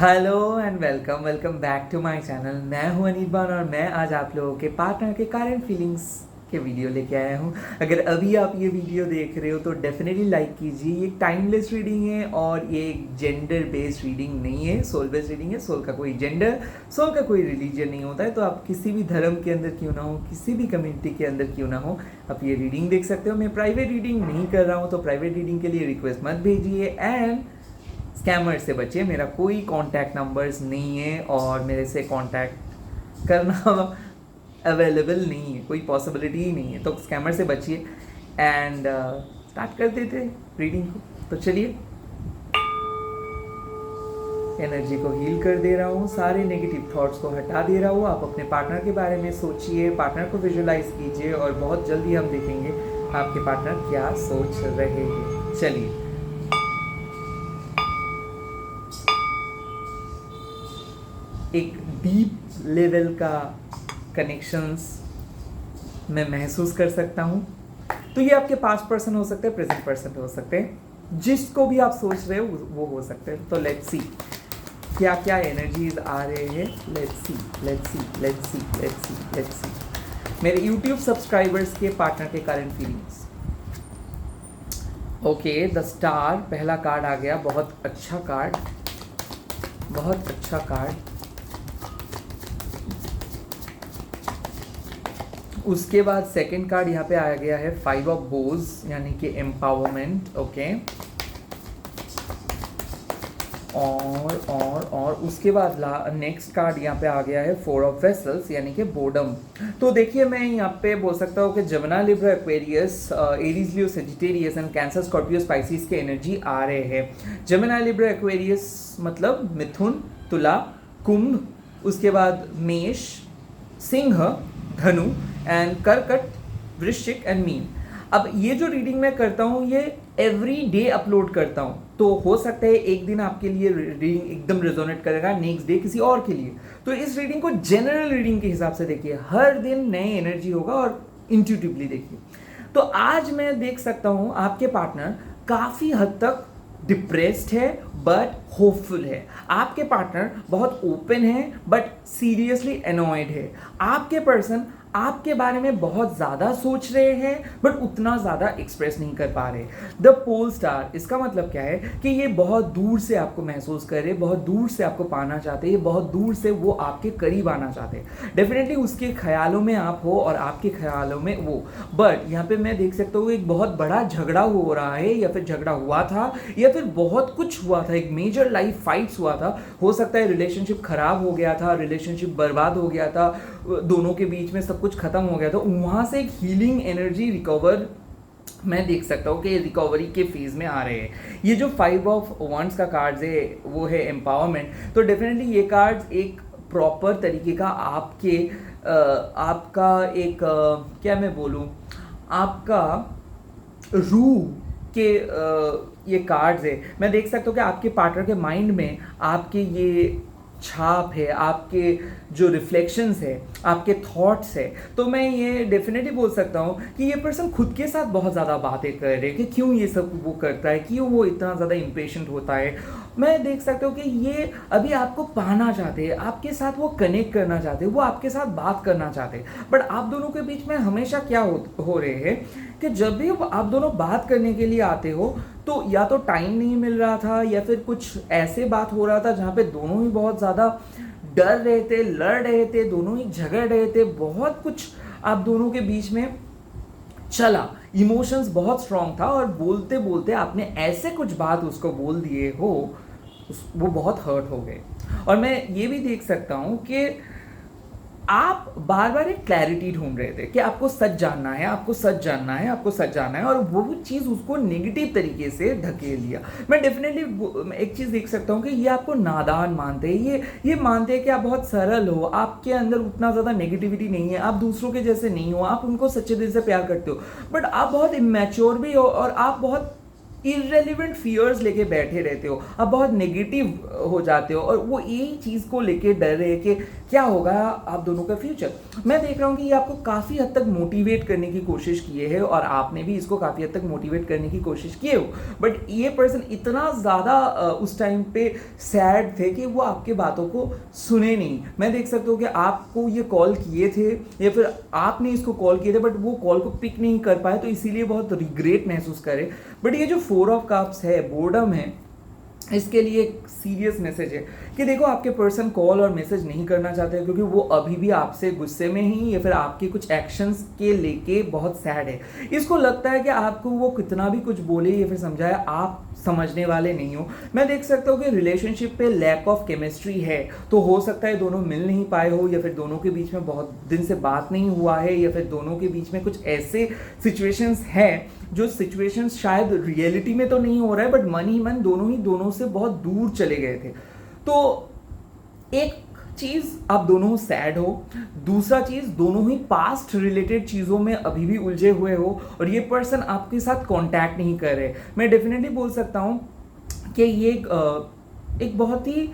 Hello and welcome welcome back to my channel. मैं हूं अनिर्बान और मैं आज आप लोगों के पार्टनर के करंट फीलिंग्स के वीडियो लेके आया हूं। अगर अभी आप ये वीडियो देख रहे हो तो डेफिनेटली लाइक कीजिए। ये टाइमलेस रीडिंग है और ये एक जेंडर बेस्ड रीडिंग नहीं है, सोल बेस्ड रीडिंग है। सोल का कोई जेंडर, सोल का कोई रिलीजन नहीं होता है। तो आप किसी भी धर्म के अंदर क्यों ना हो, किसी भी कम्युनिटी के अंदर क्यों ना हो, आप ये रीडिंग देख सकते हो। मैं प्राइवेट रीडिंग नहीं कर रहा हूँ, तो प्राइवेट रीडिंग के लिए रिक्वेस्ट मत भेजिए एंड स्कैमर से बचिए। मेरा कोई कांटेक्ट नंबर्स नहीं है और मेरे से कांटेक्ट करना अवेलेबल नहीं है, कोई पॉसिबिलिटी ही नहीं है। तो स्कैमर से बचिए एंड स्टार्ट कर देते रीडिंग को। तो चलिए, एनर्जी को हील कर दे रहा हूँ, सारे नेगेटिव थॉट्स को हटा दे रहा हूँ। आप अपने पार्टनर के बारे में सोचिए, पार्टनर को विजुअलाइज कीजिए और बहुत जल्दी हम देखेंगे आपके पार्टनर क्या सोच रहे हैं। चलिए, एक डीप लेवल का कनेक्शंस मैं महसूस कर सकता हूँ। तो ये आपके पास्ट पर्सन हो सकते हैं, प्रेजेंट पर्सन हो सकते हैं, जिसको भी आप सोच रहे हो वो हो सकते हैं। तो लेट्स सी क्या क्या एनर्जीज आ रहे हैं। Let's see let's see let's see let's see let's see मेरे यूट्यूब सब्सक्राइबर्स के पार्टनर के current feelings. Okay, the star पहला कार्ड आ गया। बहुत अच्छा कार्ड, बहुत अच्छा कार्ड। उसके बाद सेकंड कार्ड यहाँ पे आ गया है, 5 ऑफ बोज, यानी कि एम्पावरमेंट। ओके, और उसके बाद नेक्स्ट कार्ड यहाँ पे आ गया है 4 ऑफ वेसल्स, यानी कि बोर्डम। तो देखिए, मैं यहाँ पे बोल सकता हूँ कि Jamuna, Libra, Aquarius, Aries, Leo, Sagittarius and Cancer, Scorpio, Pisces के एनर्जी आ रहे हैं। जमुना, लिब्रा, एक्वेरियस मतलब मिथुन, तुला, कुंभ, उसके बाद मेष, सिंह, धनु एंड कर्कट, वृश्चिक एंड मीन। अब ये जो रीडिंग मैं करता हूँ ये एवरी डे अपलोड करता हूँ, तो हो सकता है एक दिन आपके लिए रीडिंग एकदम रेजोनेट करेगा, नेक्स्ट डे किसी और के लिए। तो इस रीडिंग को जनरल रीडिंग के हिसाब से देखिए, हर दिन नए एनर्जी होगा और इंट्यूटिवली देखिए। तो आज मैं देख सकता हूँ आपके पार्टनर काफ़ी हद तक डिप्रेस्ड है बट होपफुल है। आपके पार्टनर बहुत ओपन है बट सीरियसली एनॉयड है। आपके पर्सन आपके बारे में बहुत ज़्यादा सोच रहे हैं बट उतना ज़्यादा एक्सप्रेस नहीं कर पा रहे। द पोल स्टार, इसका मतलब क्या है कि ये बहुत दूर से आपको महसूस कर रहे, बहुत दूर से आपको पाना चाहते हैं, बहुत दूर से वो आपके करीब आना चाहते हैं। डेफिनेटली उसके ख्यालों में आप हो और आपके ख्यालों में वो। बट यहाँ पे मैं देख सकता हूँ एक बहुत बड़ा झगड़ा हो रहा है, या फिर झगड़ा हुआ था, या फिर बहुत कुछ हुआ था, एक मेजर लाइफ फाइट्स हुआ था। हो सकता है रिलेशनशिप खराब हो गया था, रिलेशनशिप बर्बाद हो गया था, दोनों के बीच में सब कुछ खत्म हो गया। तो वहां से एक हीलिंग एनर्जी रिकवर मैं देख सकता हूँ कि रिकवरी के फेज में आ रहे हैं। ये जो 5 ऑफ वंड्स का कार्ड है वो है एम्पावरमेंट। तो डेफिनेटली ये कार्ड एक प्रॉपर तरीके का आपका एक क्या मैं बोलूँ, आपका रूह के ये कार्ड्स है। मैं देख सकता हूँ कि आपके पार्टनर के माइंड में आपके ये छाप है, आपके जो रिफ्लेक्शंस है, आपके थॉट्स है। तो मैं ये डेफिनेटली बोल सकता हूँ कि ये पर्सन खुद के साथ बहुत ज़्यादा बातें कर रहे हैं कि क्यों ये सब वो करता है, क्यों वो इतना ज़्यादा इम्पेशेंट होता है। मैं देख सकता हूँ कि ये अभी आपको पाना चाहते हैं, आपके साथ वो कनेक्ट करना चाहते हैं, वो आपके साथ बात करना चाहते हैं। बट आप दोनों के बीच में हमेशा क्या हो रहे हैं कि जब भी आप दोनों बात करने के लिए आते हो तो या तो टाइम नहीं मिल रहा था, या फिर कुछ ऐसे बात हो रहा था जहाँ पे दोनों ही बहुत ज़्यादा डर रहे थे, लड़ रहे थे, दोनों ही झगड़ रहे थे, बहुत कुछ आप दोनों के बीच में चला, इमोशंस बहुत स्ट्रांग था और बोलते बोलते आपने ऐसे कुछ बात उसको बोल दिए हो, वो बहुत हर्ट हो गए। और मैं ये भी देख सकता हूँ कि आप बार बार एक क्लैरिटी ढूंढ रहे थे कि आपको सच जानना है, आपको सच जानना है, आपको सच जानना है, और वो चीज़ उसको नेगेटिव तरीके से धकेल दिया। मैं डेफिनेटली एक चीज़ देख सकता हूँ कि ये आपको नादान मानते हैं, ये मानते हैं कि आप बहुत सरल हो, आपके अंदर उतना ज़्यादा नेगेटिविटी नहीं है, आप दूसरों के जैसे नहीं हो, आप उनको सच्चे दिल से प्यार करते हो। बट आप बहुत इमेच्योर भी हो और आप बहुत इररेलेवेंट फियर्स लेके बैठे रहते हो, आप बहुत नेगेटिव हो जाते हो और वो यही चीज़ को लेके डर रहे हैं कि क्या होगा आप दोनों का फ्यूचर। मैं देख रहा हूँ कि ये आपको काफ़ी हद तक मोटिवेट करने की कोशिश किए है और आपने भी इसको काफ़ी हद तक मोटिवेट करने की कोशिश किए हो, बट ये पर्सन इतना ज़्यादा उस टाइम पे सैड थे कि वो आपके बातों को सुने नहीं। मैं देख सकता हूँ कि आपको ये कॉल किए थे या फिर आपने इसको कॉल किए थे, बट वो कॉल को पिक नहीं कर पाए, तो इसीलिए बहुत रिग्रेट महसूस करे। बट ये जो 4 ऑफ कप्स है, बोर्डम है, इसके लिए एक सीरियस मैसेज है कि देखो आपके पर्सन कॉल और मैसेज नहीं करना चाहते क्योंकि वो अभी भी आपसे गुस्से में ही या फिर आपके कुछ एक्शंस के लेके बहुत सैड है। इसको लगता है कि आपको वो कितना भी कुछ बोले या फिर समझाए, आप समझने वाले नहीं हो। मैं देख सकता हूँ कि रिलेशनशिप पे लैक ऑफ केमिस्ट्री है, तो हो सकता है दोनों मिल नहीं पाए हो या फिर दोनों के बीच में बहुत दिन से बात नहीं हुआ है या फिर दोनों के बीच में कुछ ऐसे सिचुएशंस हैं जो सिचुएशंस शायद रियलिटी में तो नहीं हो रहा है, बट मन ही मन दोनों से बहुत दूर चले गए थे। तो एक चीज आप दोनों सैड हो, दूसरा चीज दोनों ही पास्ट रिलेटेड चीजों में अभी भी उलझे हुए हो और ये पर्सन आपके साथ कांटेक्ट नहीं कर रहे। मैं डेफिनेटली बोल सकता हूं कि ये एक बहुत ही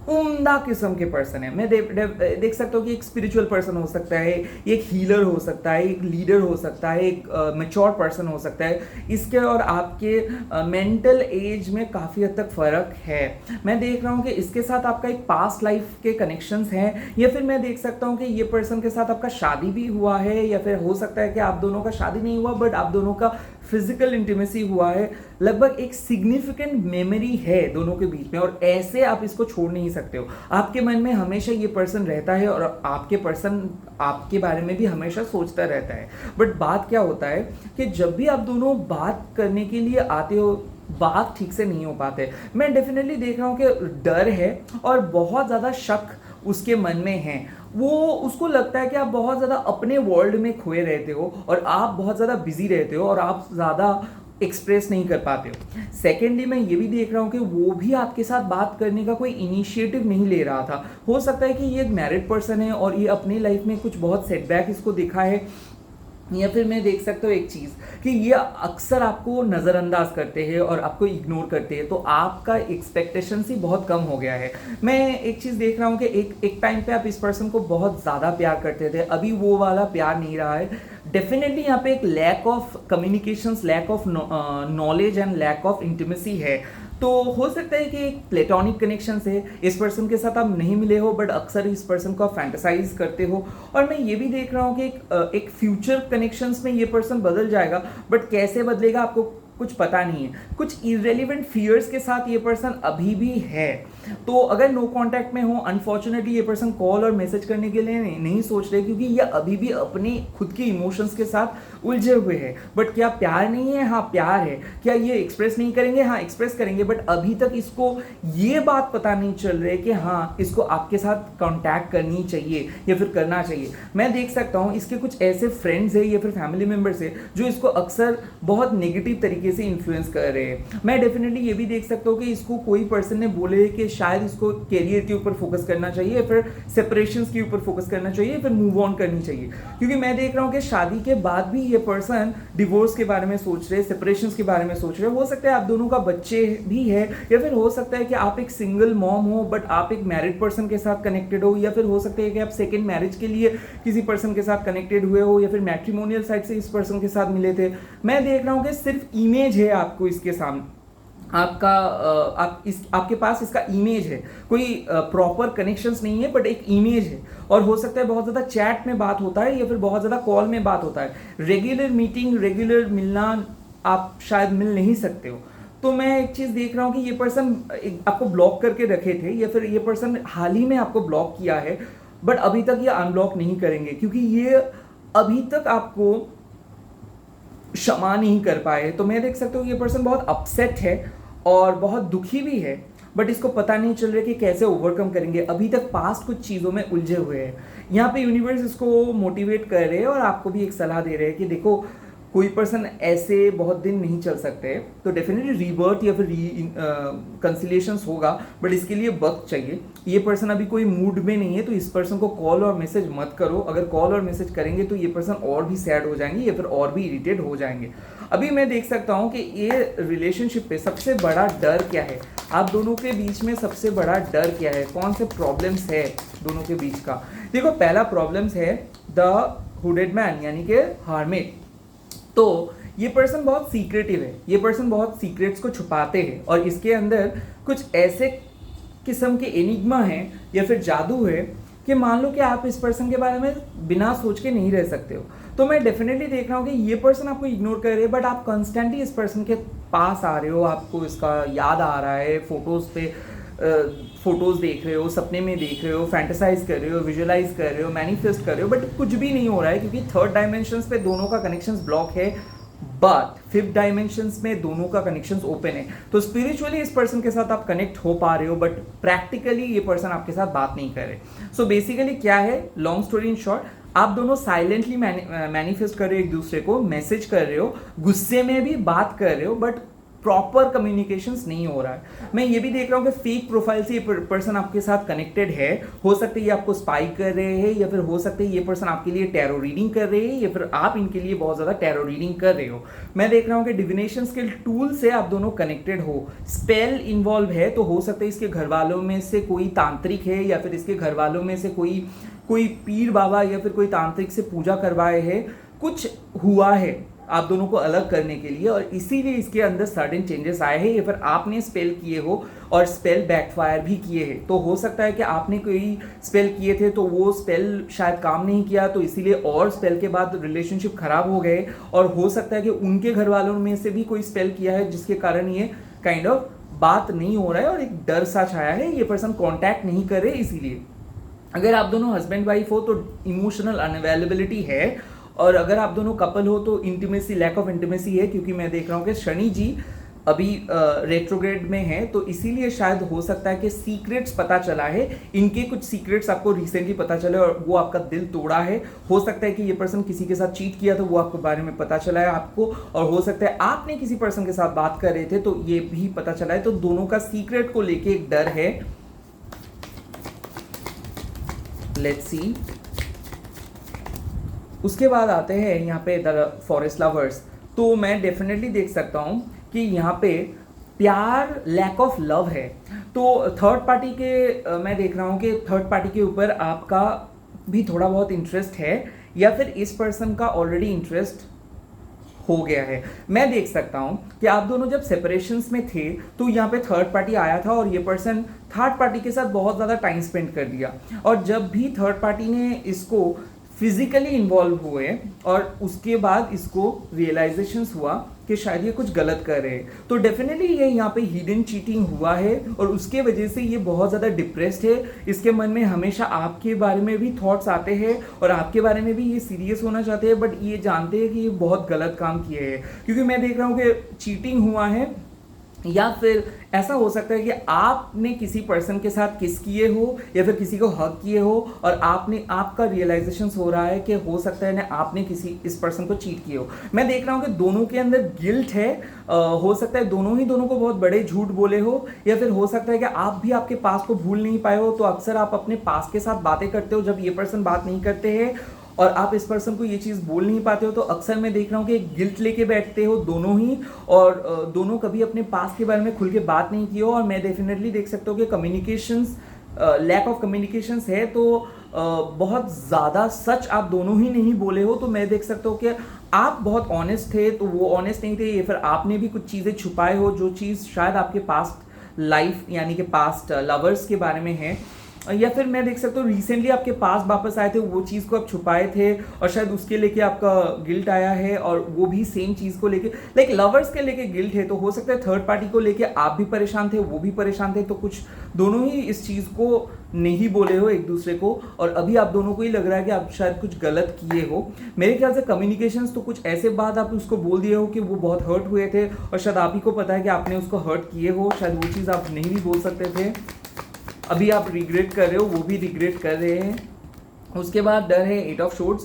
उम्दा किस्म के पर्सन है। मैं देख सकता हूँ कि एक स्पिरिचुअल पर्सन हो सकता है, एक हीलर हो सकता है, एक लीडर हो सकता है, एक मैच्योर पर्सन हो सकता है। इसके और आपके मेंटल एज में काफ़ी हद तक फ़र्क है। मैं देख रहा हूँ कि इसके साथ आपका एक पास्ट लाइफ के कनेक्शंस हैं, या फिर मैं देख सकता हूँ कि ये पर्सन के साथ आपका शादी भी हुआ है, या फिर हो सकता है कि आप दोनों का शादी नहीं हुआ बट आप दोनों का फिजिकल इंटीमेसी हुआ है। लगभग एक सिग्निफिकेंट मेमोरी है दोनों के बीच में और ऐसे आप इसको छोड़ नहीं सकते हो। आपके मन में हमेशा ये पर्सन रहता है और आपके पर्सन आपके बारे में भी हमेशा सोचता रहता है। बट बात क्या होता है कि जब भी आप दोनों बात करने के लिए आते हो, बात ठीक से नहीं हो पाते। मैं डेफिनेटली देख रहा हूँ कि डर है और बहुत ज़्यादा शक उसके मन में है। वो उसको लगता है कि आप बहुत ज़्यादा अपने वर्ल्ड में खोए रहते हो और आप बहुत ज़्यादा बिजी रहते हो और आप ज़्यादा एक्सप्रेस नहीं कर पाते हो। सेकेंडली मैं ये भी देख रहा हूँ कि वो भी आपके साथ बात करने का कोई इनिशिएटिव नहीं ले रहा था। हो सकता है कि ये एक मैरिड पर्सन है और ये अपनी लाइफ में कुछ बहुत सेटबैक इसको दिखा है, या फिर मैं देख सकता हूँ एक चीज़ कि ये अक्सर आपको नज़रअंदाज करते हैं और आपको इग्नोर करते हैं, तो आपका एक्सपेक्टेशन ही बहुत कम हो गया है। मैं एक चीज़ देख रहा हूँ कि एक टाइम पे आप इस पर्सन को बहुत ज़्यादा प्यार करते थे, अभी वो वाला प्यार नहीं रहा है। डेफिनेटली यहाँ पे एक lack of communications, lack of knowledge and lack of intimacy है। तो हो सकता है कि एक प्लेटोनिक कनेक्शन से इस पर्सन के साथ आप नहीं मिले हो बट अक्सर इस पर्सन को आप फैंटेसाइज करते हो। और मैं ये भी देख रहा हूँ कि एक फ्यूचर कनेक्शंस में ये पर्सन बदल जाएगा, बट कैसे बदलेगा आपको कुछ पता नहीं है। कुछ इरेलीवेंट फियर्स के साथ ये पर्सन अभी भी है। तो अगर नो कांटेक्ट में हो, अनफॉर्चुनेटली ये पर्सन कॉल और मैसेज करने के लिए नहीं सोच रहे क्योंकि ये अभी भी अपने खुद के इमोशंस के साथ उलझे हुए हैं। बट क्या प्यार नहीं है? हाँ प्यार है। क्या ये एक्सप्रेस नहीं करेंगे? हाँ एक्सप्रेस करेंगे, बट अभी तक इसको ये बात पता नहीं चल रही कि हाँ इसको आपके साथ कांटेक्ट करनी चाहिए या फिर करना चाहिए। मैं देख सकता हूँ इसके कुछ ऐसे फ्रेंड्स है या फिर फैमिली मेम्बर्स है जो इसको अक्सर बहुत नेगेटिव तरीके से इन्फ्लुएंस कर रहे हैं। मैं डेफिनेटली ये भी देख सकता हूँ कि इसको कोई पर्सन ने बोले कि शायद इसको करियर के ऊपर फोकस करना चाहिए, फिर सेपरेशंस के ऊपर फोकस करना चाहिए, फिर मूव ऑन करनी चाहिए। क्योंकि मैं देख रहा हूँ कि शादी के बाद भी ये पर्सन डिवोर्स के बारे में सोच रहे, सेपरेशंस के बारे में सोच रहे। हो सकता है आप दोनों का बच्चे भी है, या फिर हो सकता है कि आप एक सिंगल मॉम हो बट आप एक मैरिड पर्सन के साथ कनेक्टेड हो, या फिर हो सकता है कि आप सेकेंड मैरिज के लिए किसी पर्सन के साथ कनेक्टेड हुए हो, या फिर मैट्रिमोनियल साइड से इस पर्सन के साथ मिले थे। मैं देख रहा हूँ कि सिर्फ इमेज है आपको इसके सामने, आपके पास इसका इमेज है, कोई प्रॉपर कनेक्शंस नहीं है बट एक इमेज है। और हो सकता है बहुत ज़्यादा चैट में बात होता है या फिर बहुत ज़्यादा कॉल में बात होता है। रेगुलर मीटिंग, रेगुलर मिलना आप शायद मिल नहीं सकते हो। तो मैं एक चीज़ देख रहा हूँ कि ये पर्सन आपको ब्लॉक करके रखे थे या फिर ये पर्सन हाल ही में आपको ब्लॉक किया है, बट अभी तक ये अनब्लॉक नहीं करेंगे क्योंकि ये अभी तक आपको क्षमा नहीं कर पाए। तो मैं देख सकता हूँ ये पर्सन बहुत अपसेट है और बहुत दुखी भी है, बट इसको पता नहीं चल रहा कि कैसे ओवरकम करेंगे। अभी तक पास्ट कुछ चीज़ों में उलझे हुए हैं। यहाँ पे यूनिवर्स इसको मोटिवेट कर रहे हैं और आपको भी एक सलाह दे रहे हैं कि देखो कोई पर्सन ऐसे बहुत दिन नहीं चल सकते, तो डेफिनेटली रीबर्थ या फिर कंसिलिएशंस होगा, बट इसके लिए वक्त चाहिए। ये पर्सन अभी कोई मूड में नहीं है, तो इस पर्सन को कॉल और मैसेज मत करो। अगर कॉल और मैसेज करेंगे तो ये पर्सन और भी सैड हो जाएंगे या फिर और भी इरिटेट हो जाएंगे। अभी मैं देख सकता हूँ कि ये रिलेशनशिप पे सबसे बड़ा डर क्या है, आप दोनों के बीच में सबसे बड़ा डर क्या है, कौन से प्रॉब्लम्स है दोनों के बीच का। देखो, पहला प्रॉब्लम्स है द हुडेड मैन यानी कि हार्मिट। तो ये पर्सन बहुत सीक्रेटिव है, ये पर्सन बहुत सीक्रेट्स को छुपाते हैं और इसके अंदर कुछ ऐसे किस्म के एनिग्मा हैं या फिर जादू है कि मान लो कि आप इस पर्सन के बारे में बिना सोच के नहीं रह सकते हो। तो मैं डेफिनेटली देख रहा हूँ कि ये पर्सन आपको इग्नोर कर रहे हैं, बट आप कंस्टेंटली इस पर्सन के पास आ रहे हो, आपको इसका याद आ रहा है, फोटोज़ देख रहे हो, सपने में देख रहे हो, फैंटेसाइज कर रहे हो, विजुअलाइज कर रहे हो, मैनिफेस्ट कर रहे हो, बट कुछ भी नहीं हो रहा है क्योंकि थर्ड डायमेंशंस पे दोनों का कनेक्शंस ब्लॉक है, बट फिफ्थ डायमेंशंस में दोनों का कनेक्शंस ओपन है। तो स्पिरिचुअली इस पर्सन के साथ आप कनेक्ट हो पा रहे हो, बट प्रैक्टिकली ये पर्सन आपके साथ बात नहीं कर रहे। सो बेसिकली क्या है, लॉन्ग स्टोरी इन शॉर्ट, आप दोनों साइलेंटली मैनिफेस्ट कर रहे हो, एक दूसरे को मैसेज कर रहे हो, गुस्से में भी बात कर रहे हो, बट प्रॉपर कम्युनिकेशंस नहीं हो रहा है। मैं ये भी देख रहा हूँ कि फेक प्रोफाइल से ये पर्सन आपके साथ कनेक्टेड है, हो सकता है ये आपको स्पाई कर रहे हैं या फिर हो सकता है ये पर्सन आपके लिए टैरो रीडिंग कर रहे हैं या फिर आप इनके लिए बहुत ज़्यादा टैरो रीडिंग कर रहे हो। मैं देख रहा हूँ कि डिविनेशन स्किल टूल से आप दोनों कनेक्टेड हो, स्पेल इन्वॉल्व है, तो हो सकता है इसके घर वालों में से कोई तांत्रिक है या फिर इसके घर वालों में से कोई पीर बाबा या फिर कोई तांत्रिक से पूजा करवाए है, कुछ हुआ है आप दोनों को अलग करने के लिए और इसीलिए इसके अंदर सडन चेंजेस आए हैं या फिर आपने स्पेल किए हो और स्पेल बैकफायर भी किए हैं। तो हो सकता है कि आपने कोई स्पेल किए थे तो वो स्पेल शायद काम नहीं किया, तो इसीलिए और स्पेल के बाद रिलेशनशिप खराब हो गए, और हो सकता है कि उनके घर वालों में से भी कोई स्पेल किया है जिसके कारण ये काइंड ऑफ बात नहीं हो रहा है और एक डर सा छाया है, ये पर्सन कॉन्टैक्ट नहीं कर रहे। इसीलिए अगर आप दोनों हस्बैंड वाइफ हो तो इमोशनल अनअवेलेबिलिटी है, और अगर आप दोनों कपल हो तो इंटीमेसी, लैक ऑफ इंटीमेसी है, क्योंकि मैं देख रहा हूँ कि शनि जी अभी रेट्रोग्रेड में है, तो इसीलिए शायद हो सकता है कि सीक्रेट्स पता चला है, इनके कुछ सीक्रेट्स आपको रिसेंटली पता चले और वो आपका दिल तोड़ा है। हो सकता है कि ये पर्सन किसी के साथ चीट किया तो वो आपके बारे में पता चला है आपको, और हो सकता है आपने किसी पर्सन के साथ बात कर रहे थे तो ये भी पता चला है। तो दोनों का सीक्रेट को लेके एक डर है। लेट्स सी, उसके बाद आते हैं यहाँ पे द फॉरेस्ट लवर्स। तो मैं डेफिनेटली देख सकता हूँ कि यहाँ पे प्यार, लैक ऑफ लव है। तो थर्ड पार्टी के मैं देख रहा हूँ कि थर्ड पार्टी के ऊपर आपका भी थोड़ा बहुत इंटरेस्ट है या फिर इस पर्सन का ऑलरेडी इंटरेस्ट हो गया है। मैं देख सकता हूँ कि आप दोनों जब सेपरेशंस में थे तो यहाँ पे थर्ड पार्टी आया था और ये पर्सन थर्ड पार्टी के साथ बहुत ज़्यादा टाइम स्पेंड कर दिया, और जब भी थर्ड पार्टी ने इसको फिजिकली इन्वॉल्व हुए और उसके बाद इसको रियलाइजेशंस हुआ कि शायद ये कुछ गलत कर रहे हैं, तो डेफिनेटली ये यहाँ पे हिडन चीटिंग हुआ है और उसके वजह से ये बहुत ज़्यादा डिप्रेस्ड है। इसके मन में हमेशा आपके बारे में भी थॉट्स आते हैं और आपके बारे में भी ये सीरियस होना चाहते हैं, बट ये जानते हैं कि ये बहुत गलत काम किए हैं, क्योंकि मैं देख रहा हूँ कि चीटिंग हुआ है, या फिर ऐसा हो सकता है कि आपने किसी पर्सन के साथ किस किए हो या फिर किसी को हक किए हो और आपका रियलाइजेशन हो रहा है कि हो सकता है ना आपने इस पर्सन को चीट किए हो। मैं देख रहा हूँ कि दोनों के अंदर गिल्ट है, हो सकता है दोनों को बहुत बड़े झूठ बोले हो, या फिर हो सकता है कि आप भी आपके पास को भूल नहीं पाए हो। तो अक्सर आप अपने पास के साथ बातें करते हो जब ये पर्सन बात नहीं करते हैं और आप इस पर्सन को ये चीज़ बोल नहीं पाते हो, तो अक्सर मैं देख रहा हूँ कि गिल्ट लेके बैठते हो दोनों ही, और दोनों कभी अपने पास के बारे में खुल के बात नहीं की हो। और मैं डेफिनेटली देख सकता हूँ कि कम्युनिकेशंस, लैक ऑफ कम्युनिकेशंस है, तो बहुत ज़्यादा सच आप दोनों ही नहीं बोले हो। तो मैं देख सकता हूँ कि आप बहुत ऑनेस्ट थे तो वो ऑनेस्ट नहीं थे, या फिर आपने भी कुछ चीज़ें छुपाए हो जो चीज़ शायद आपके पास्ट लाइफ यानी कि पास्ट लवर्स के बारे में है, या फिर मैं देख सकता हूँ रिसेंटली आपके पास वापस आए थे, वो चीज़ को आप छुपाए थे और शायद उसके लेके आपका गिल्ट आया है, और वो भी सेम चीज़ को लेके लाइक लवर्स के लेके गिल्ट है। तो हो सकता है थर्ड पार्टी को लेके आप भी परेशान थे, वो भी परेशान थे, तो कुछ दोनों ही इस चीज़ को नहीं बोले हो एक दूसरे को, और अभी आप दोनों को ही लग रहा है कि आप शायद कुछ गलत किए हो। मेरे ख्याल से कम्युनिकेशंस तो कुछ ऐसे बात आप उसको बोल दिए हो कि वो बहुत हर्ट हुए थे और शायद आप ही को पता है कि आपने उसको हर्ट किए हो, शायद वो चीज़ आप नहीं भी बोल सकते थे, अभी आप रिग्रेट कर रहे हो, वो भी रिग्रेट कर रहे हैं। उसके बाद डर है 8 ऑफ शॉर्ट्स।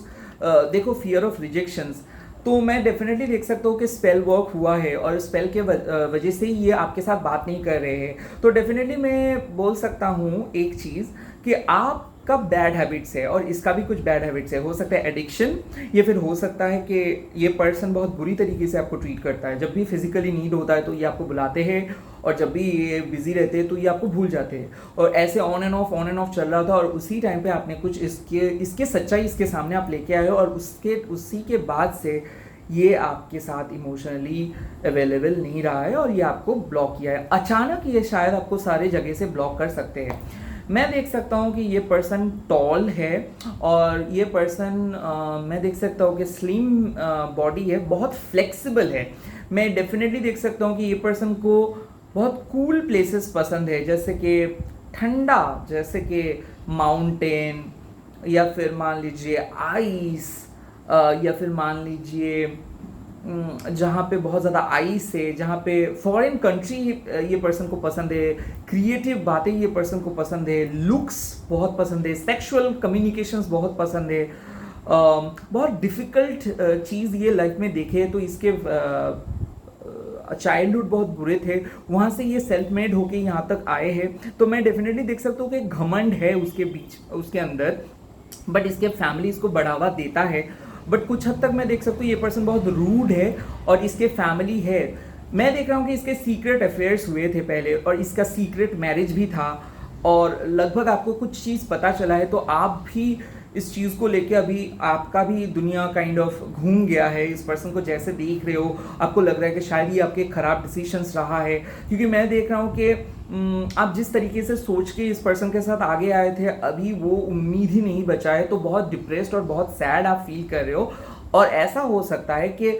देखो, फियर ऑफ रिजेक्शंस, तो मैं डेफिनेटली देख सकता हूँ कि स्पेल वर्क हुआ है और स्पेल के वजह से ही ये आपके साथ बात नहीं कर रहे हैं। तो डेफिनेटली मैं बोल सकता हूँ एक चीज़ कि आपका बैड हैबिट्स है और इसका भी कुछ बैड हैबिट्स है। हो सकता है एडिक्शन, या फिर हो सकता है कि ये पर्सन बहुत बुरी तरीके से आपको ट्रीट करता है। जब भी फिजिकली नीड होता है तो ये आपको बुलाते हैं, और जब भी ये बिजी रहते हैं तो ये आपको भूल जाते हैं। और ऐसे ऑन एंड ऑफ चल रहा था, और उसी टाइम पे आपने कुछ इसके सच्चाई इसके सामने आप लेके आए हो, और उसी के बाद से ये आपके साथ इमोशनली अवेलेबल नहीं रहा है और ये आपको ब्लॉक किया है। अचानक ये शायद आपको सारे जगह से ब्लॉक कर सकते हैं। मैं देख सकता हूँ कि ये पर्सन टॉल है, और ये पर्सन मैं देख सकता हूँ कि स्लिम बॉडी है, बहुत फ्लेक्सिबल है। मैं डेफिनेटली देख सकता हूँ कि ये पर्सन को बहुत कूल प्लेसेस पसंद है, जैसे कि ठंडा, जैसे कि माउंटेन, या फिर मान लीजिए आइस, या फिर मान लीजिए जहाँ पे बहुत ज़्यादा आइस है, जहाँ पे फॉरेन कंट्री ये पर्सन को पसंद है, क्रिएटिव बातें ये पर्सन को पसंद है, लुक्स बहुत पसंद है, सेक्सुअल कम्युनिकेशंस बहुत पसंद है। बहुत डिफ़िकल्ट चीज़ ये लाइफ में देखे तो इसके चाइल्डहुड बहुत बुरे थे, वहाँ से ये सेल्फ मेड होके यहाँ तक आए हैं। तो मैं डेफिनेटली देख सकता हूँ कि घमंड है उसके बीच, उसके अंदर, बट इसके फैमिली इसको बढ़ावा देता है। बट कुछ हद तक मैं देख सकता हूँ ये पर्सन बहुत रूड है, और इसके फैमिली है। मैं देख रहा हूँ कि इसके सीक्रेट अफेयर्स हुए थे पहले, और इसका सीक्रेट मैरिज भी था, और लगभग आपको कुछ चीज़ पता चला है। तो आप भी इस चीज़ को लेके अभी आपका भी दुनिया काइंड ऑफ घूम गया है। इस पर्सन को जैसे देख रहे हो आपको लग रहा है कि शायद ये आपके ख़राब डिसीजंस रहा है, क्योंकि मैं देख रहा हूँ कि आप जिस तरीके से सोच के इस पर्सन के साथ आगे आए थे, अभी वो उम्मीद ही नहीं बचा है। तो बहुत डिप्रेस्ड और बहुत सैड आप फील कर रहे हो, और ऐसा हो सकता है कि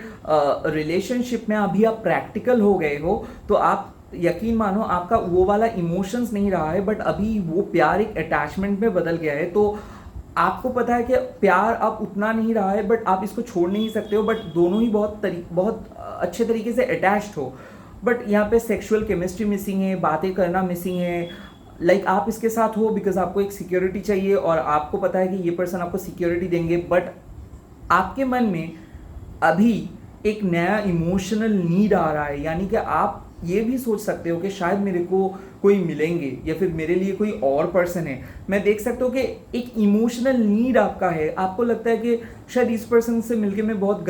रिलेशनशिप में अभी आप प्रैक्टिकल हो गए हो, तो आप यकीन मानो आपका वो वाला इमोशंस नहीं रहा है, बट अभी वो प्यार एक अटैचमेंट में बदल गया है। तो आपको पता है कि प्यार अब उतना नहीं रहा है, बट आप इसको छोड़ नहीं सकते हो, बट दोनों ही बहुत अच्छे तरीके से अटैच्ड हो। बट यहाँ पे सेक्सुअल केमिस्ट्री मिसिंग है, बातें करना मिसिंग है। लाइक आप इसके साथ हो बिकॉज आपको एक सिक्योरिटी चाहिए, और आपको पता है कि ये पर्सन आपको सिक्योरिटी देंगे, बट आपके मन में अभी एक नया इमोशनल नीड आ रहा है। यानी कि आप ये भी सोच सकते हो कि शायद मेरे को कोई मिलेंगे, या फिर मेरे लिए कोई और पर्सन है। मैं देख सकता हूँ कि एक इमोशनल नीड आपका है। आपको लगता है कि शायद इस पर्सन से मिलके मैं बहुत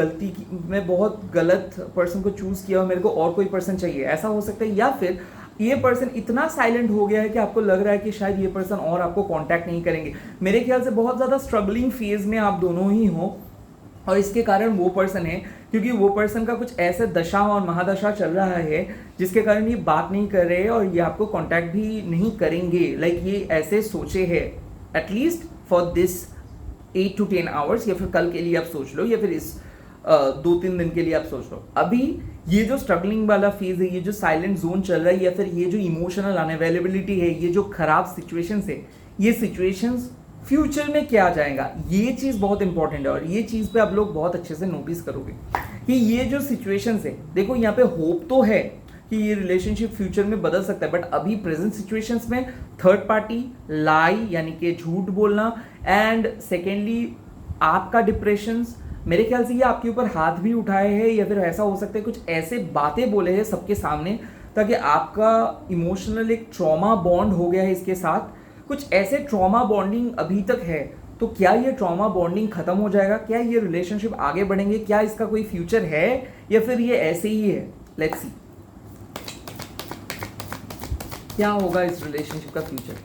गलत पर्सन को चूज़ किया और मेरे को और कोई पर्सन चाहिए, ऐसा हो सकता है। या फिर ये पर्सन इतना साइलेंट हो गया है कि आपको लग रहा है कि शायद ये पर्सन और आपको कांटेक्ट नहीं करेंगे। मेरे ख्याल से बहुत ज़्यादा स्ट्रगलिंग फेज में आप दोनों ही हो, और इसके कारण वो पर्सन है, क्योंकि वो पर्सन का कुछ ऐसे दशा और महादशा चल रहा है जिसके कारण ये बात नहीं कर रहे हैं, और ये आपको कांटेक्ट भी नहीं करेंगे। लाइक ये ऐसे सोचे है at least for this 8 to 10 hours, या फिर कल के लिए आप सोच लो, या फिर इस 2-3 दिन के लिए आप सोच लो। अभी ये जो स्ट्रगलिंग वाला फेज है, ये जो साइलेंट जोन चल रहा है, या फिर ये जो इमोशनल अनअवेलेबिलिटी है, ये जो खराब सिचुएशंस है, ये सिचुएशंस फ्यूचर में क्या जाएगा, ये चीज़ बहुत इंपॉर्टेंट है। और ये चीज़ पे आप लोग बहुत अच्छे से नोटिस करोगे कि ये जो सिचुएशंस है, देखो यहाँ पे होप तो है कि ये रिलेशनशिप फ्यूचर में बदल सकता है, बट अभी प्रेजेंट सिचुएशंस में थर्ड पार्टी लाई, यानी कि झूठ बोलना, एंड सेकेंडली आपका डिप्रेशंस, मेरे ख्याल से ये आपके ऊपर हाथ भी उठाए हैं, या फिर ऐसा हो सकता है कुछ ऐसे बातें बोले हैं सबके सामने, ताकि आपका इमोशनल एक ट्रॉमा बॉन्ड हो गया है इसके साथ। कुछ ऐसे ट्रॉमा बॉन्डिंग अभी तक है, तो क्या ये ट्रॉमा बॉन्डिंग खत्म हो जाएगा? क्या ये रिलेशनशिप आगे बढ़ेंगे? क्या इसका कोई फ्यूचर है, या फिर ये ऐसे ही है? लेट्स सी क्या होगा इस रिलेशनशिप का फ्यूचर।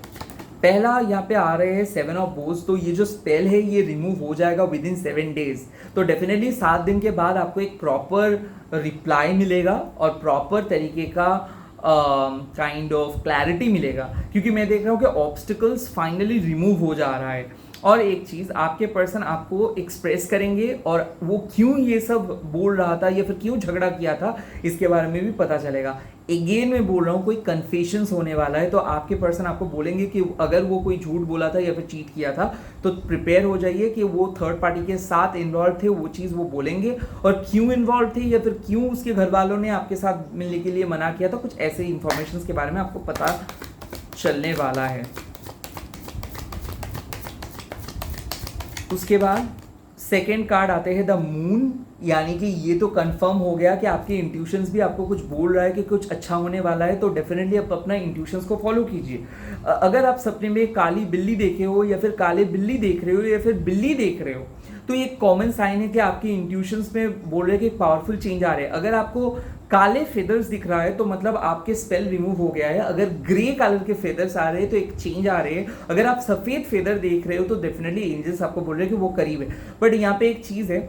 पहला यहाँ पे आ रहे हैं 7 ऑफ बोझ, तो ये जो स्पेल है ये रिमूव हो जाएगा विद इन 7 डेज। तो डेफिनेटली 7 दिन के बाद आपको एक प्रॉपर रिप्लाई मिलेगा और प्रॉपर तरीके का काइंड ऑफ क्लैरिटी मिलेगा, क्योंकि मैं देख रहा हूँ कि ऑब्स्टिकल्स फाइनली रिमूव हो जा रहा है। और एक चीज़, आपके पर्सन आपको एक्सप्रेस करेंगे, और वो क्यों ये सब बोल रहा था या फिर क्यों झगड़ा किया था इसके बारे में भी पता चलेगा। अगेन मैं बोल रहा हूँ, कोई कन्फेशंस होने वाला है, तो आपके पर्सन आपको बोलेंगे कि अगर वो कोई झूठ बोला था या फिर चीट किया था, तो प्रिपेयर हो जाइए कि वो थर्ड पार्टी के साथ इन्वॉल्व थे, वो चीज़ वो बोलेंगे, और क्यों इन्वॉल्व थे या फिर क्यों उसके घर वालों ने आपके साथ मिलने के लिए मना किया था, कुछ ऐसे इंफॉर्मेशन के बारे में आपको पता चलने वाला है। उसके बाद सेकेंड कार्ड आते हैं द मून यानी कि ये तो कंफर्म हो गया कि आपके इंट्यूशंस भी आपको कुछ बोल रहा है कि कुछ अच्छा होने वाला है, तो डेफिनेटली आप अपना इंट्यूशंस को फॉलो कीजिए। अगर आप सपने में काली बिल्ली देखे हो या फिर काले बिल्ली देख रहे हो या फिर बिल्ली देख रहे हो, तो ये कॉमन साइन है कि आपके इंट्यूशंस में बोल रहे हैं कि एक पावरफुल चेंज आ रहे हैं। अगर आपको काले फेदर्स दिख रहा है तो मतलब आपके स्पेल रिमूव हो गया है। अगर ग्रे कलर के फेदर्स आ रहे हैं तो एक चेंज आ रहे हैं। अगर आप सफ़ेद फेदर देख रहे हो तो डेफिनेटली एंजल्स आपको बोल रहे हैं कि वो करीब है। बट यहाँ पे एक चीज़ है,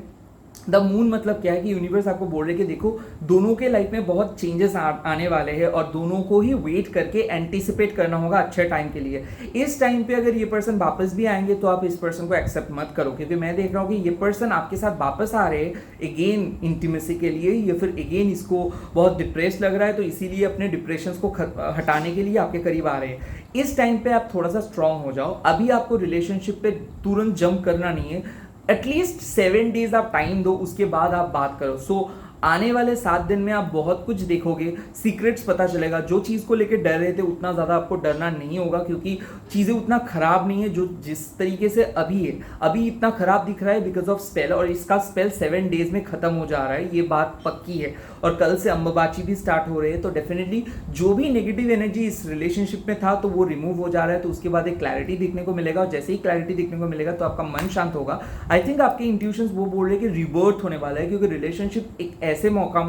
द मून मतलब क्या है कि यूनिवर्स आपको बोल रहे कि देखो दोनों के लाइफ में बहुत चेंजेस आने वाले हैं और दोनों को ही वेट करके एंटिसिपेट करना होगा अच्छे टाइम के लिए। इस टाइम पे अगर ये पर्सन वापस भी आएंगे तो आप इस पर्सन को एक्सेप्ट मत करो, क्योंकि मैं देख रहा हूँ कि ये पर्सन आपके साथ वापस आ रहे हैं अगेन इंटीमेसी के लिए, या फिर अगेन इसको बहुत डिप्रेस लग रहा है तो इसीलिए अपने डिप्रेशन को हटाने के लिए आपके करीब आ रहे हैं। इस टाइम पे आप थोड़ा सा स्ट्रांग हो जाओ। अभी आपको रिलेशनशिप पे तुरंत जंप करना नहीं है, एटलीस्ट 7 डेज आप टाइम दो, उसके बाद आप बात करो। सो आने वाले 7 दिन में आप बहुत कुछ देखोगे, सीक्रेट्स पता चलेगा। जो चीज़ को लेकर डर रहे थे उतना ज़्यादा आपको डरना नहीं होगा, क्योंकि चीज़ें उतना ख़राब नहीं है जो जिस तरीके से अभी है। अभी इतना ख़राब दिख रहा है बिकॉज ऑफ स्पेल, और इसका स्पेल 7 डेज में ख़त्म हो जा रहा है, ये बात पक्की है। और कल से अम्बाबाची भी स्टार्ट हो रहे हैं, तो डेफिनेटली जो भी नेगेटिव एनर्जी इस रिलेशनशिप में था तो वो रिमूव हो जा रहा है। तो उसके बाद एक क्लैरिटी दिखने को मिलेगा, और जैसे ही क्लैरिटी दिखने को मिलेगा तो आपका मन शांत होगा। आई थिंक आपके इंट्यूशंस वो बोल रहे हैं कि रिबर्थ होने वाला है, क्योंकि रिलेशनशिप एक ऐसे मौका,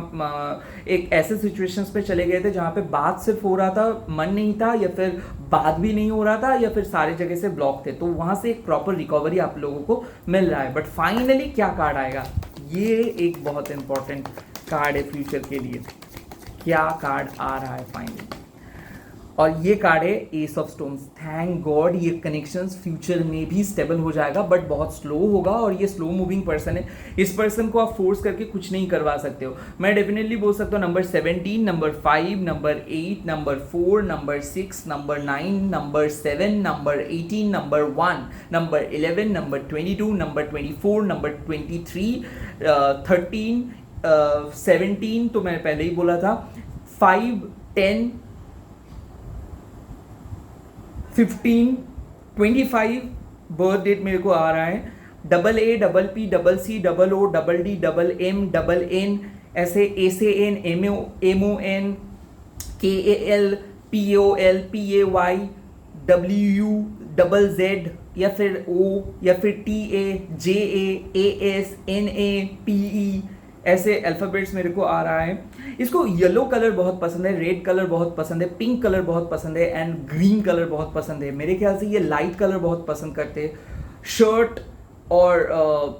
एक ऐसे सिचुएशंस पे चले गए थे जहाँ पे बात सिर्फ हो रहा था, मन नहीं था, या फिर बात भी नहीं हो रहा था, या फिर सारे जगह से ब्लॉक थे। तो वहाँ से एक प्रॉपर रिकवरी आप लोगों को मिल रहा है। बट फाइनली क्या कार्ड आएगा, ये एक बहुत इंपॉर्टेंट कार्ड है फ्यूचर के लिए। क्या कार्ड आ रहा है फाइनली, और ये कार्ड है ace of stones. Thank God ये कनेक्शंस फ्यूचर में भी स्टेबल हो जाएगा, बट बहुत स्लो होगा, और ये स्लो मूविंग पर्सन है। इस पर्सन को आप फोर्स करके कुछ नहीं करवा सकते हो। मैं डेफिनेटली बोल सकता हूँ number 17, number 5, number 8, number 4, number 6, number 9, number 7, number 18, number 1, number 11, number 22, number 24, number 23, 13, 17 तो मैंने पहले ही बोला था, 5, 10, 15, 25 बर्थ डेट मेरे को आ रहा है। AA, PP, CC, OO, DD, MM, NN, ऐसे SAN, MON, KAL, POL, PAY, WU, ZZ, या फिर O, या फिर TA, JA, AS, NA, PE, ऐसे अल्फ़ाबेट्स मेरे को आ रहा है। इसको येलो कलर बहुत पसंद है, रेड कलर बहुत पसंद है, पिंक कलर बहुत पसंद है, एंड ग्रीन कलर बहुत पसंद है। मेरे ख्याल से ये लाइट कलर बहुत पसंद करते हैं। शर्ट और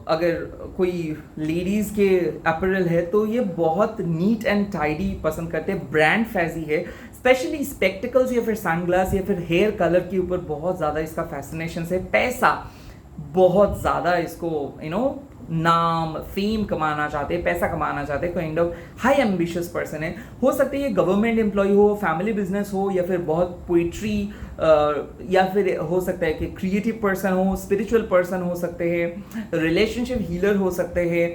अगर कोई लेडीज़ के अपैरल है तो ये बहुत नीट एंड टाइडी पसंद करते हैं। ब्रांड फैजी है, स्पेशली स्पेक्टिकल्स या फिर सनग्लास या फिर हेयर कलर के ऊपर बहुत ज़्यादा इसका फैसिनेशन है। पैसा बहुत ज़्यादा इसको नाम फेम कमाना चाहते हैं, पैसा कमाना चाहते हैं, kind of high ambitious person है। हो सकता है ये गवर्नमेंट एम्प्लॉय हो, फैमिली बिजनेस हो, या फिर बहुत पोइट्री, या फिर हो सकता है कि क्रिएटिव पर्सन हो, स्पिरिचुअल पर्सन हो सकते हैं, रिलेशनशिप हीलर हो सकते हैं,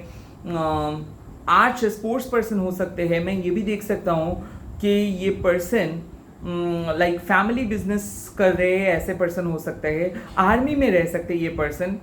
आर्ट्स स्पोर्ट्स पर्सन हो सकते हैं। मैं ये भी देख सकता हूँ कि ये पर्सन लाइक फैमिली बिजनेस कर रहे हैं, ऐसे पर्सन हो सकते हैं। आर्मी में रह सकते हैं ये पर्सन,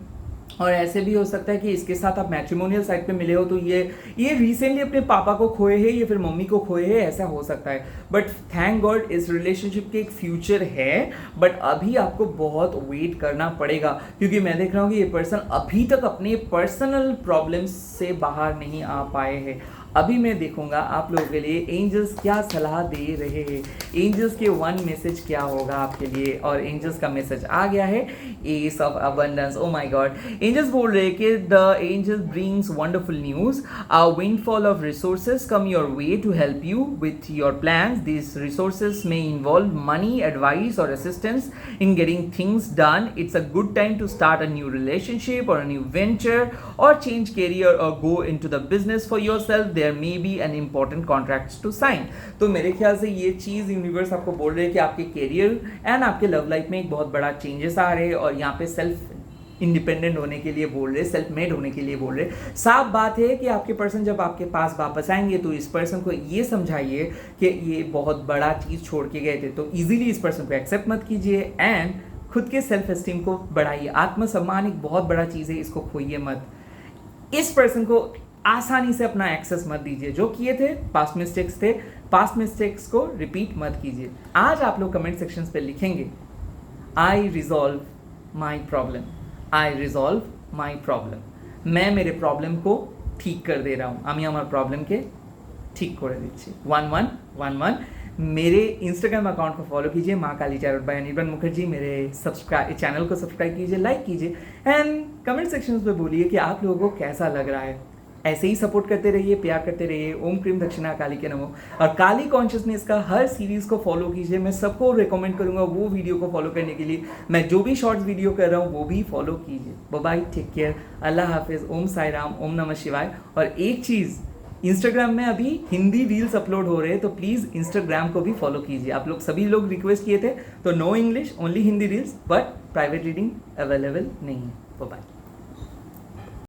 और ऐसे भी हो सकता है कि इसके साथ आप मैट्रिमोनियल साइड पे मिले हो तो ये रिसेंटली अपने पापा को खोए हैं या फिर मम्मी को खोए हैं, ऐसा हो सकता है। बट थैंक गॉड इस रिलेशनशिप के एक फ्यूचर है, बट अभी आपको बहुत वेट करना पड़ेगा, क्योंकि मैं देख रहा हूँ कि ये पर्सन अभी तक अपने पर्सनल प्रॉब्लम्स से बाहर नहीं आ पाए हैं। अभी मैं देखूंगा आप लोगों के लिए एंजल्स क्या सलाह दे रहे हैं, एंजल्स के वन मैसेज क्या होगा आपके लिए। और एंजल्स का मैसेज आ गया है, ace of abundance. Oh my God, angels बोल रहे हैं कि the angels brings wonderful news, a windfall of resources come your way to help you with your plans. This resources may involve money, advice or assistance in getting things done. It's a good time to start a new relationship or a new venture or change career or go into the business for yourself. There may be an important contracts to sign. तो मेरे ख्याल से ये चीज़ universe आपको बोल रहे हैं कि आपके करियर एंड आपके लव लाइफ में एक बहुत बड़ा चेंजेस आ रहे हैं, और यहाँ पे सेल्फ इंडिपेंडेंट होने के लिए बोल रहे, सेल्फ मेड होने के लिए बोल रहे। साफ बात है कि आपके पर्सन जब आपके पास वापस आएंगे तो इस पर्सन को ये समझाइए कि ये बहुत बड़ा चीज़ छोड़ के गए थे, तो इजीली इस पर्सन को एक्सेप्ट मत कीजिए, एंड खुद के सेल्फ एस्टीम को बढ़ाइए। आत्मसम्मान एक बहुत बड़ा चीज़ है, इसको खोइए मत। इस पर्सन को आसानी से अपना एक्सेस मत दीजिए। जो किए थे पास्ट मिस्टेक्स थे, पास्ट मिस्टेक्स को रिपीट मत कीजिए। आज आप लोग कमेंट सेक्शंस पे लिखेंगे I resolve my problem, I resolve my problem. मैं मेरे प्रॉब्लम को ठीक कर दे रहा हूँ, আমি আমার প্রবলেমকে ঠিক করে দিচ্ছি। 1111 मेरे इंस्टाग्राम अकाउंट को फॉलो कीजिए, माँ काली टैरोट बाय अनिर्बान मुखर्जी। मेरे चैनल को सब्सक्राइब कीजिए, लाइक कीजिए एंड कमेंट सेक्शन में बोलिए कि आप लोगों को कैसा लग रहा है। ऐसे ही सपोर्ट करते रहिए, प्यार करते रहिए। ओम क्रीम दक्षिणा काली के नमो। और काली कॉन्शियसनेस का हर सीरीज़ को फॉलो कीजिए। मैं सबको रिकमेंड करूँगा वो वीडियो को फॉलो करने के लिए। मैं जो भी शॉर्ट्स वीडियो कर रहा हूँ वो भी फॉलो कीजिए। बाय बाय, टेक केयर, अल्लाह हाफिज़, ओम साई राम, ओम नमः शिवाय। और एक चीज़, इंस्टाग्राम में अभी हिंदी रील्स अपलोड हो रहे हैं, तो प्लीज़ इंस्टाग्राम को भी फॉलो कीजिए। आप लोग सभी लोग रिक्वेस्ट किए थे, तो no English, only Hindi reels, but private reading available नहीं है। Bye bye.